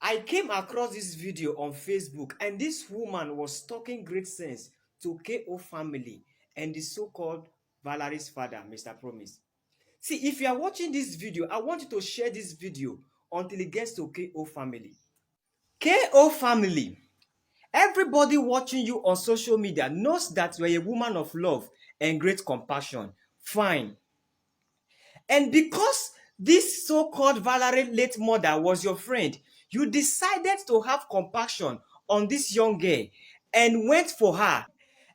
I came across this video on Facebook, and this woman was talking great sense to KO family and the so-called Valerie's father, Mr. Promise. See, if you are watching this video, I want you to share this video until it gets to KO family. KO family, everybody watching you on social media knows that you are a woman of love and great compassion. Fine. And because this so-called Valerie late mother was your friend, you decided to have compassion on this young girl and went for her.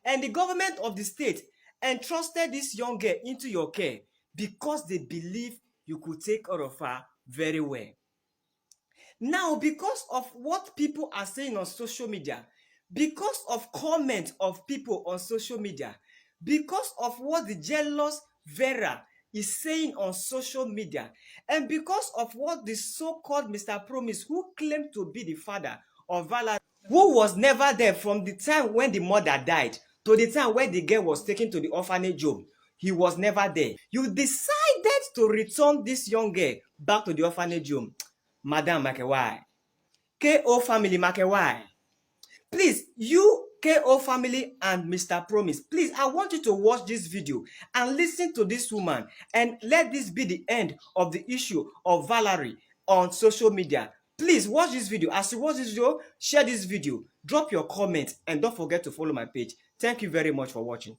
And the government of the state entrusted this young girl into your care because they believe you could take care of her very well. Now, because of what people are saying on social media, because of comments of people on social media, because of what the jealous Vera is saying on social media, and because of what the so-called Mr. Promise, who claimed to be the father of Vala, who was never there from the time when the mother died to the time when the girl was taken to the orphanage home, he was never there. You decided to return this young girl back to the orphanage home. Madam Makewai, KO family Makewai, please, you KO family and Mr. Promise, please, I want you to watch this video and listen to this woman, and let this be the end of the issue of Valerie on social media. Please watch this video. As you watch this video, share this video, drop your comment, and don't forget to follow my page. Thank you very much for watching.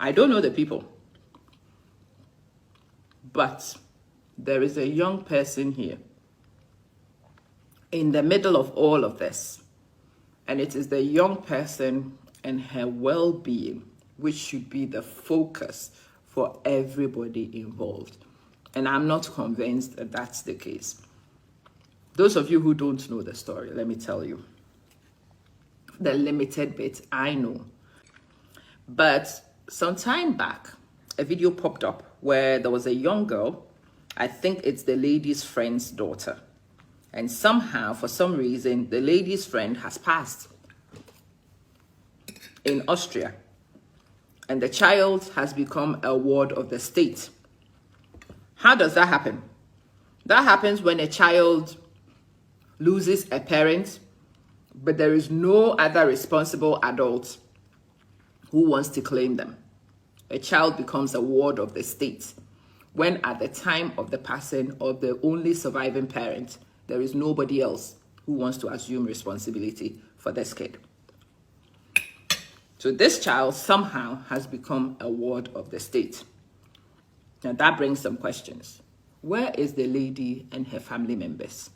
I don't know the people, but there is a young person here in the middle of all of this, and it is the young person and her well-being which should be the focus for everybody involved. And I'm not convinced that that's the case. Those of you who don't know the story, let me tell you the limited bit I know. But some time back, a video popped up where there was a young girl, I think it's the lady's friend's daughter. And somehow, for some reason, the lady's friend has passed in Austria. And the child has become a ward of the state. How does that happen? That happens when a child loses a parent, but there is no other responsible adult who wants to claim them. A child becomes a ward of the state when at the time of the passing of the only surviving parent, there is nobody else who wants to assume responsibility for this kid. So this child somehow has become a ward of the state. Now that brings some questions. Where is the lady and her family members?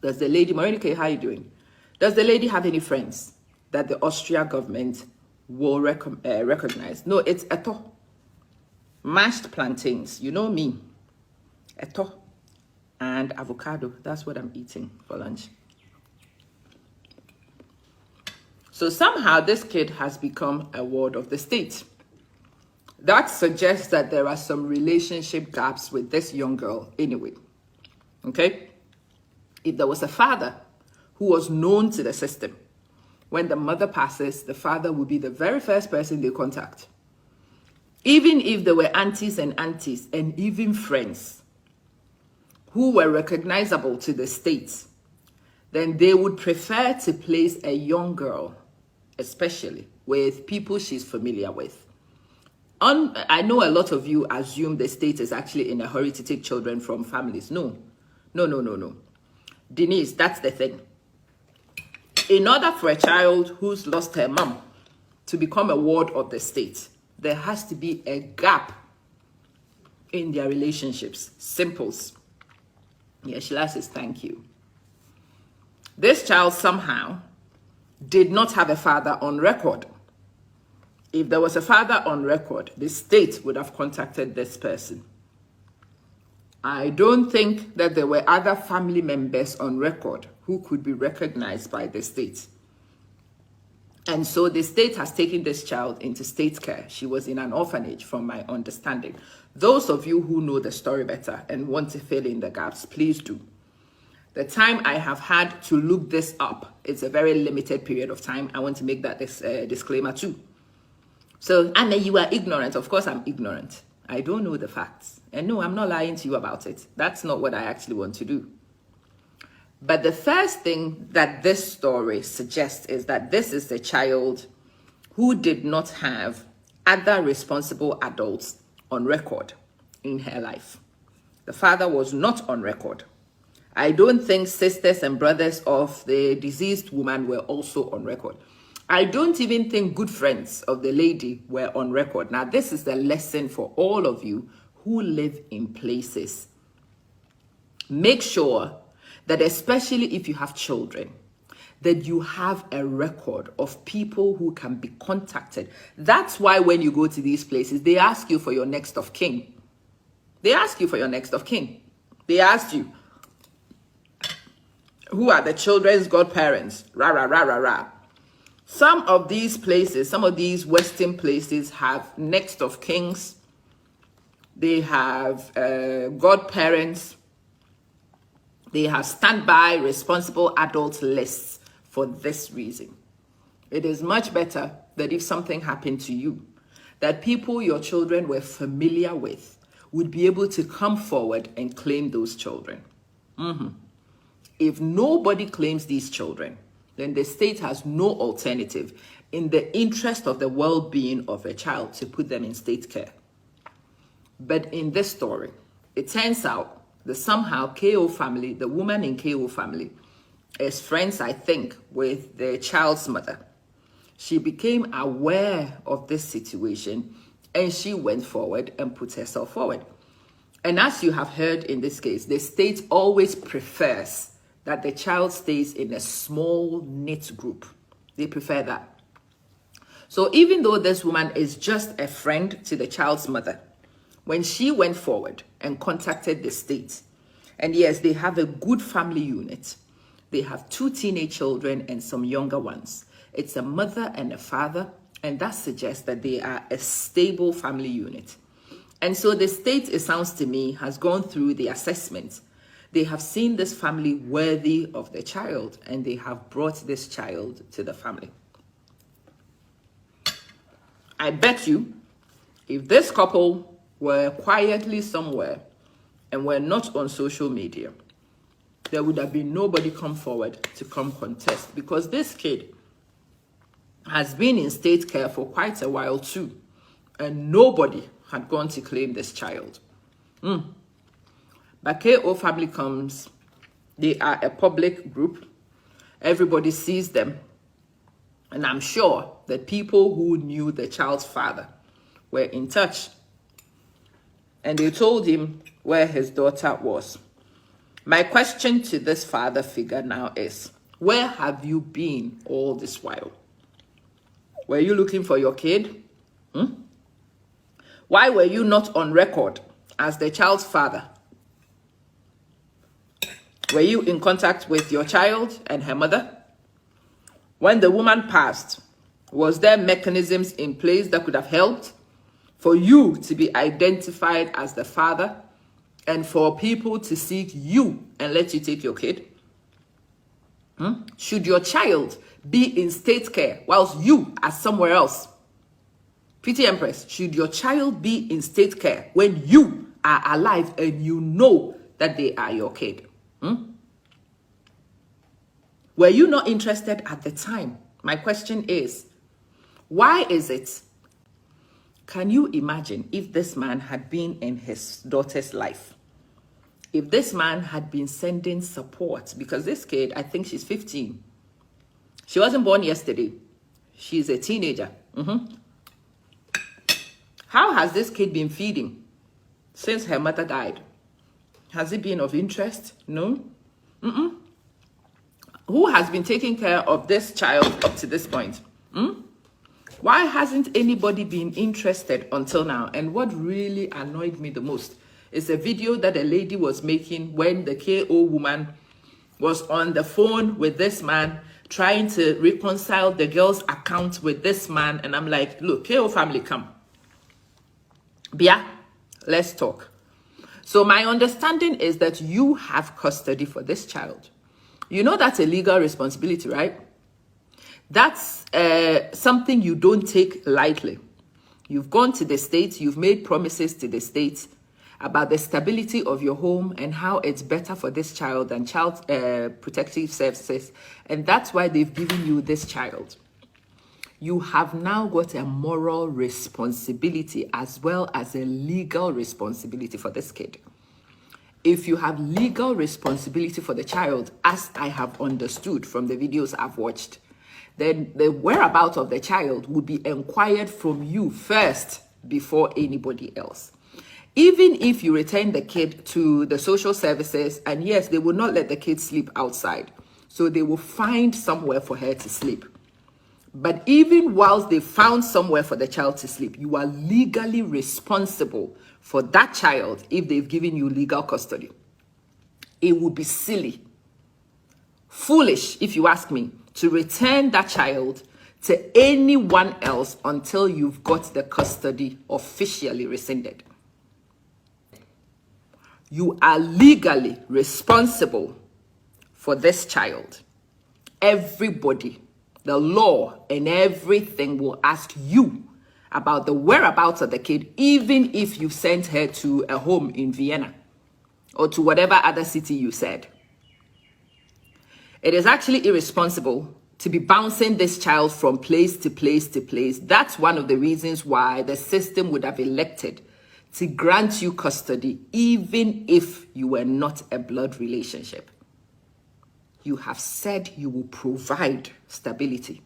Does the lady, Morinike, how are you doing? Does the lady have any friends that the Austria government will recognize? No, it's eto. Mashed plantains, you know me. Eto. And avocado. That's what I'm eating for lunch. So somehow this kid has become a ward of the state. That suggests that there are some relationship gaps with this young girl anyway. Okay? If there was a father who was known to the system, when the mother passes, the father would be the very first person they contact. Even if there were aunties and even friends who were recognizable to the state, then they would prefer to place a young girl, especially with people she's familiar with. I know a lot of you assume the state is actually in a hurry to take children from families. No. Denise, that's the thing. In order for a child who's lost her mom to become a ward of the state, there has to be a gap in their relationships. Simples. Yeah, Sheila says thank you. This child somehow did not have a father on record. If there was a father on record, the state would have contacted this person. I don't think that there were other family members on record who could be recognized by the state. And so the state has taken this child into state care. She was in an orphanage, from my understanding. Those of you who know the story better and want to fill in the gaps, please do. The time I have had to look this up, it's a very limited period of time. I want to make that disclaimer too. So, Anna, you are ignorant. Of course, I'm ignorant. I don't know the facts. And no, I'm not lying to you about it. That's not what I actually want to do. But the first thing that this story suggests is that this is a child who did not have other responsible adults on record in her life. The father was not on record. I don't think sisters and brothers of the deceased woman were also on record. I don't even think good friends of the lady were on record. Now, this is the lesson for all of you who live in places. Make sure that, especially if you have children, that you have a record of people who can be contacted. That's why when you go to these places, they ask you for your next of kin. They ask you for your next of kin. They ask you, who are the children's godparents? Rah, rah, rah, rah, rah. Some of these places, some of these Western places have next of kings. They have godparents. They have standby responsible adult lists for this reason. It is much better that if something happened to you, that people your children were familiar with would be able to come forward and claim those children. If nobody claims these children, then the state has no alternative in the interest of the well-being of a child to put them in state care. But in this story, it turns out that somehow KO family, the woman in KO family, is friends, I think, with the child's mother. She became aware of this situation and she went forward and put herself forward. And as you have heard in this case, the state always prefers that the child stays in a small knit group. They prefer that. So even though this woman is just a friend to the child's mother, when she went forward and contacted the state, and yes, they have a good family unit. They have 2 teenage children and some younger ones. It's a mother and a father, and that suggests that they are a stable family unit. And so the state, it sounds to me, has gone through the assessment. They have seen this family worthy of the child, and they have brought this child to the family. I bet you, if this couple were quietly somewhere and were not on social media, there would have been nobody come forward to come contest, because this kid has been in state care for quite a while too, and nobody had gone to claim this child. But KO family comes, they are a public group, everybody sees them, and I'm sure that people who knew the child's father were in touch, and they told him where his daughter was. My question to this father figure now is, where have you been all this while? Were you looking for your kid? Why were you not on record as the child's father? Were you in contact with your child and her mother? When the woman passed, was there mechanisms in place that could have helped for you to be identified as the father and for people to seek you and let you take your kid? Should your child be in state care whilst you are somewhere else? Pretty Empress, should your child be in state care when you are alive and you know that they are your kid? Were you not interested at the time? My question is, why is it? Can you imagine if this man had been in his daughter's life? If this man had been sending support, because this kid, I think she's 15. She wasn't born yesterday. She's a teenager. How has this kid been feeding since her mother died? Has it been of interest? No. Who has been taking care of this child up to this point? Why hasn't anybody been interested until now? And what really annoyed me the most is a video that a lady was making when the KO woman was on the phone with this man trying to reconcile the girl's account with this man. And I'm like, look, KO family, come. Bia, let's talk. So my understanding is that you have custody for this child. You know that's a legal responsibility, right? That's something you don't take lightly. You've gone to the state, you've made promises to the state, about the stability of your home and how it's better for this child than child protective services. And that's why they've given you this child. You have now got a moral responsibility as well as a legal responsibility for this kid. If you have legal responsibility for the child, as I have understood from the videos I've watched, then the whereabouts of the child would be inquired from you first before anybody else. Even if you return the kid to the social services, and yes, they will not let the kid sleep outside. So they will find somewhere for her to sleep. But even whilst they found somewhere for the child to sleep, you are legally responsible for that child if they've given you legal custody. It would be silly, foolish, if you ask me, to return that child to anyone else until you've got the custody officially rescinded. You are legally responsible for this child. Everybody, the law and everything will ask you about the whereabouts of the kid, even if you sent her to a home in Vienna or to whatever other city you said. It is actually irresponsible to be bouncing this child from place to place to place. That's one of the reasons why the system would have elected to grant you custody, even if you were not a blood relationship. You have said you will provide stability.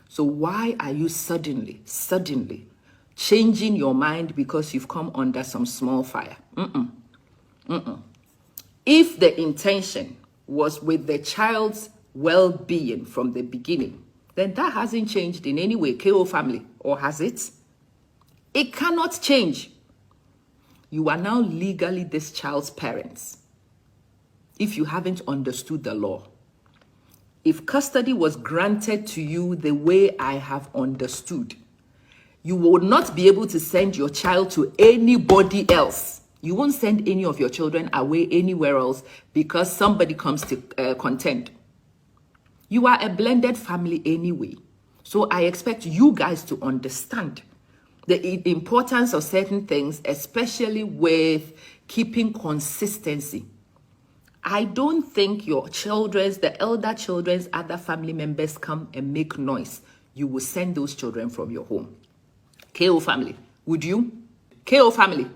So why are you suddenly changing your mind because you've come under some small fire? If the intention was with the child's well-being from the beginning, then that hasn't changed in any way, KO family, or has it? It cannot change. You are now legally this child's parents. If you haven't understood the law, if custody was granted to you the way I have understood, you would not be able to send your child to anybody else. You won't send any of your children away anywhere else because somebody comes to contend. You are a blended family anyway. So I expect you guys to understand the importance of certain things, especially with keeping consistency. I don't think your children's, the elder children's other family members come and make noise. You will send those children from your home. KO family, would you? KO family,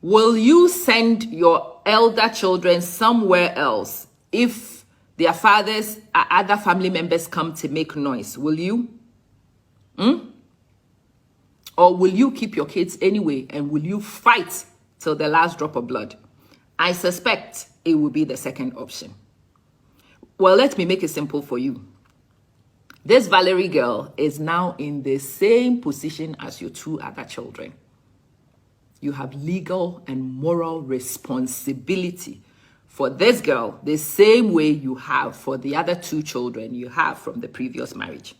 will you send your elder children somewhere else if their fathers or other family members come to make noise? Will you? Or will you keep your kids anyway and will you fight till the last drop of blood? I suspect it will be the second option. Well, let me make it simple for you. This Valerie girl is now in the same position as your two other children. You have legal and moral responsibility for this girl the same way you have for the other two children you have from the previous marriage.